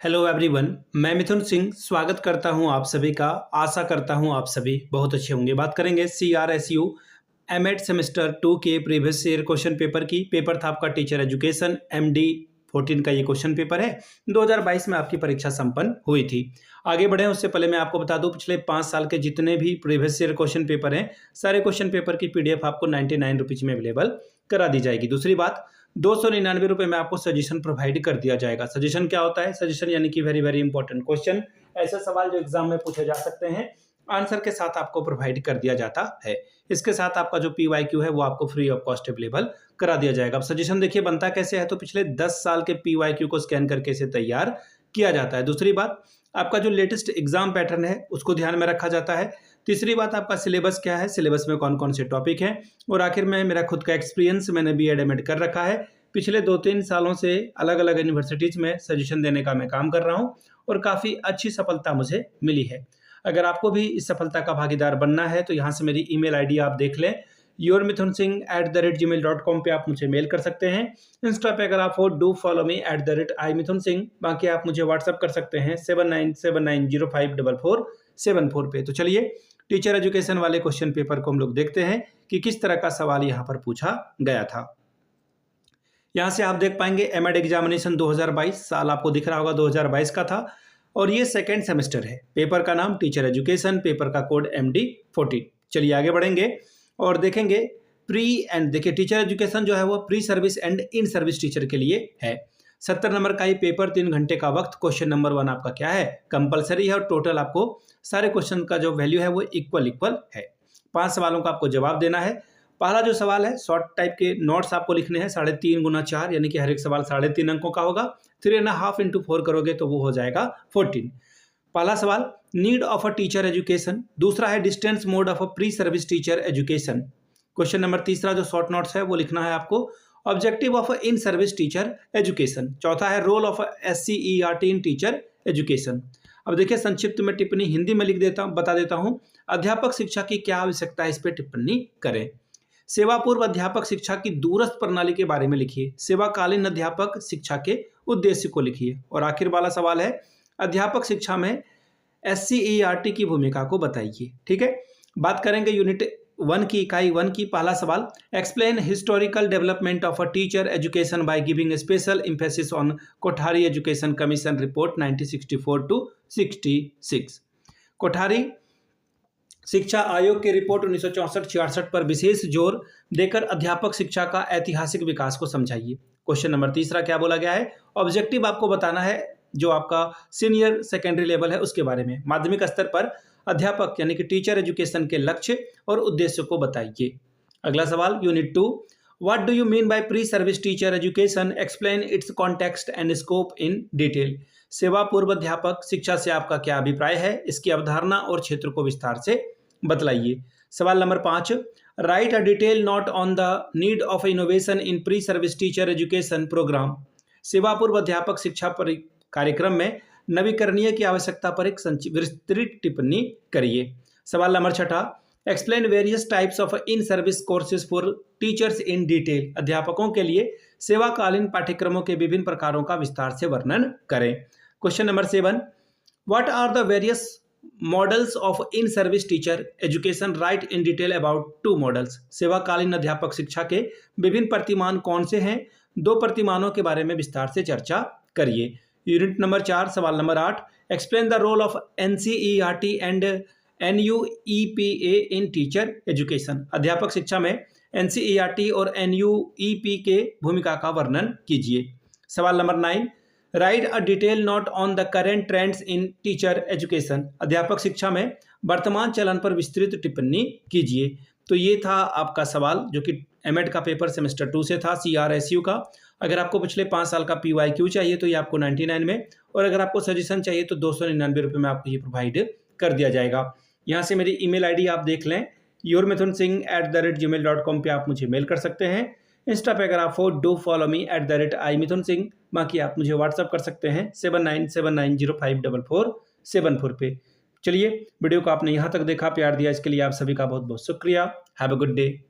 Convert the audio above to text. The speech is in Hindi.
हेलो एवरीवन, मैं मिथुन सिंह स्वागत करता हूं आप सभी का। आशा करता हूं आप सभी बहुत अच्छे होंगे। बात करेंगे CRSU एमएड सेमेस्टर 2 के प्रीवियस ईयर क्वेश्चन पेपर की। पेपर था आपका टीचर एजुकेशन MD 14 का ये क्वेश्चन पेपर है। 2022 में आपकी परीक्षा संपन्न हुई थी। आगे बढ़े उससे पहले मैं आपको बता दूं, पिछले 5 साल के जितने भी प्रीवियस ईयर क्वेश्चन पेपर हैं, सारे क्वेश्चन पेपर की PDF आपको 99 रुपीज़ में अवेलेबल करा दी जाएगी। दूसरी बात, 299 रुपये में आपको सजेशन प्रोवाइड कर दिया जाएगा। सजेशन क्या होता है? सजेशन यानी कि वेरी वेरी इंपॉर्टेंट क्वेश्चन, ऐसे सवाल जो एग्जाम में पूछे जा सकते हैं, आंसर के साथ आपको प्रोवाइड कर दिया जाता है। इसके साथ आपका जो PYQ है वो आपको फ्री ऑफ कॉस्ट अवेलेबल करा दिया जाएगा। अब सजेशन देखिए बनता कैसे है, तो पिछले 10 साल के PYQ को स्कैन करके इसे तैयार किया जाता है। दूसरी बात, आपका जो लेटेस्ट एग्जाम पैटर्न है उसको ध्यान में रखा जाता है। तीसरी बात, आपका सिलेबस क्या है, सिलेबस में कौन कौन से टॉपिक हैं, और आखिर में मेरा खुद का एक्सपीरियंस, मैंने B.Ed M.Ed कर रखा है। पिछले 2-3 सालों से अलग अलग यूनिवर्सिटीज़ में सजेशन देने का मैं काम कर रहा हूं और काफ़ी अच्छी सफलता मुझे मिली है। अगर आपको भी इस सफलता का भागीदार बनना है तो यहाँ से मेरी ईमेल ID आप देख लें, yourmithunSingh@gmail.com पे आप मुझे मेल कर सकते हैं। इंस्टा पे अगर आप हो, डू फॉलो मी @imithunSingh। बाकी आप मुझे व्हाट्सअप कर सकते हैं 7979054474 पे। तो चलिए टीचर एजुकेशन वाले क्वेश्चन पेपर को हम लोग देखते हैं कि किस तरह का सवाल यहाँ पर पूछा गया था। यहाँ से आप देख पाएंगे एमएड एग्जामिनेशन 2022 साल आपको दिख रहा होगा 2022 का था, और ये सेकेंड सेमेस्टर है। पेपर का नाम टीचर एजुकेशन, पेपर का कोड MD 14। चलिए आगे बढ़ेंगे और देखेंगे प्री एंड, देखिए टीचर एजुकेशन जो है वो pre service and in service teacher के लिए है। 70 नंबर का ये पेपर, 3 घंटे का वक्त। क्वेश्चन नंबर 1 आपका क्या है, कंपलसरी है, और टोटल आपको सारे क्वेश्चन का जो वैल्यू है वो इक्वल है। 5 सवालों का आपको जवाब देना है। पहला जो सवाल है, शॉर्ट टाइप के नोट्स आपको लिखने हैं 3.5 × 4, यानी कि हर एक सवाल 3.5 अंकों का होगा। 3.5 × 4 करोगे तो वो हो जाएगा 14। पहला सवाल, need of a teacher education. दूसरा है distance mode of a pre service teacher education. Question number तीसरा जो शॉर्ट नोट्स है वो लिखना है आपको, objective of in service teacher education. चौथा है role of SCERT in teacher education. अब देखिए संक्षिप्त में टिप्पणी हिंदी में लिख देता हूँ, बता देता हूँ। अध्यापक शिक्षा की क्या आवश्यकता है, इस पर टिप्पणी करें। सेवा पूर्व अध्यापक शिक्षा की दूरस्थ प्रणाली के बारे में लिखिए। सेवाकालीन अध्यापक शिक्षा के उद्देश्य को लिखिए। और आखिर वाला सवाल है, अध्यापक शिक्षा में SCERT की भूमिका को बताइए। ठीक है, बात करेंगे यूनिट 1 की, इकाई 1 की। पहला सवाल, explain historical development of a teacher education by giving special emphasis on Kothari education commission report 1964-66। Kothari शिक्षा आयोग की रिपोर्ट 1964-66 पर विशेष जोर देकर अध्यापक शिक्षा का ऐतिहासिक विकास को समझाइए। क्वेश्चन नंबर तीसरा क्या बोला गया है, ऑब्जेक्टिव आपको बताना है जो आपका सीनियर सेकेंडरी लेवल है उसके बारे में। माध्यमिक स्तर पर अध्यापक यानी कि टीचर एजुकेशन के लक्ष्य और उद्देश्य को बताइए। अगला सवाल, unit 2, what do you mean by pre service teacher education, explain it's context and scope in detail. सेवा पूर्व अध्यापक शिक्षा से आपका क्या अभिप्राय है, इसकी अवधारणा और क्षेत्र को विस्तार से बतलाइए। सवाल नंबर 5, write a detail note on the need of innovation in pre service teacher education programme. सेवा पूर्व अध्यापक शिक्षा कार्यक्रम में नवीकरणीय की आवश्यकता पर एक विस्तृत टिप्पणी करिए। सवाल number 6, explain various types of in service courses for teachers in detail. अध्यापकों के लिए सेवाकालीन पाठ्यक्रमों के विभिन्न प्रकारों का विस्तार से वर्णन करें। Question number 7, what are the various models of in service teacher education, write in detail about 2 models. सेवाकालीन अध्यापक शिक्षा के विभिन्न प्रतिमान कौन से हैं, 2 प्रतिमानों के बारे में विस्तार से चर्चा करिए। यूनिट नंबर 4, सवाल नंबर 8, explain the role of NCERT and NUEPA in teacher education. अध्यापक शिक्षा में NCERT और NUEP के भूमिका का वर्णन कीजिए। सवाल number 9, right a detail note on the current trends in teacher education. अध्यापक शिक्षा में वर्तमान चलन पर विस्तृत टिप्पणी कीजिए। तो ये था आपका सवाल जो कि एमएड का पेपर सेमेस्टर 2 से था, CRSU का। अगर आपको पिछले 5 साल का PYQ चाहिए तो ये आपको 99 में, और अगर आपको सजेशन चाहिए तो 299 रुपये में आपको ये प्रोवाइड कर दिया जाएगा। यहाँ से मेरी ईमेल ID आप देख लें, yourmithunSingh@gmail.com पे आप मुझे मेल कर सकते हैं। इंस्टा पे अगर आप हो, डू फॉलो मी @imithunSingh। बाकी आप मुझे व्हाट्सअप कर सकते हैं 7979054474 पे। चलिए वीडियो को आपने यहाँ तक देखा, प्यार दिया, इसके लिए आप सभी का बहुत बहुत शुक्रिया। Have a good day.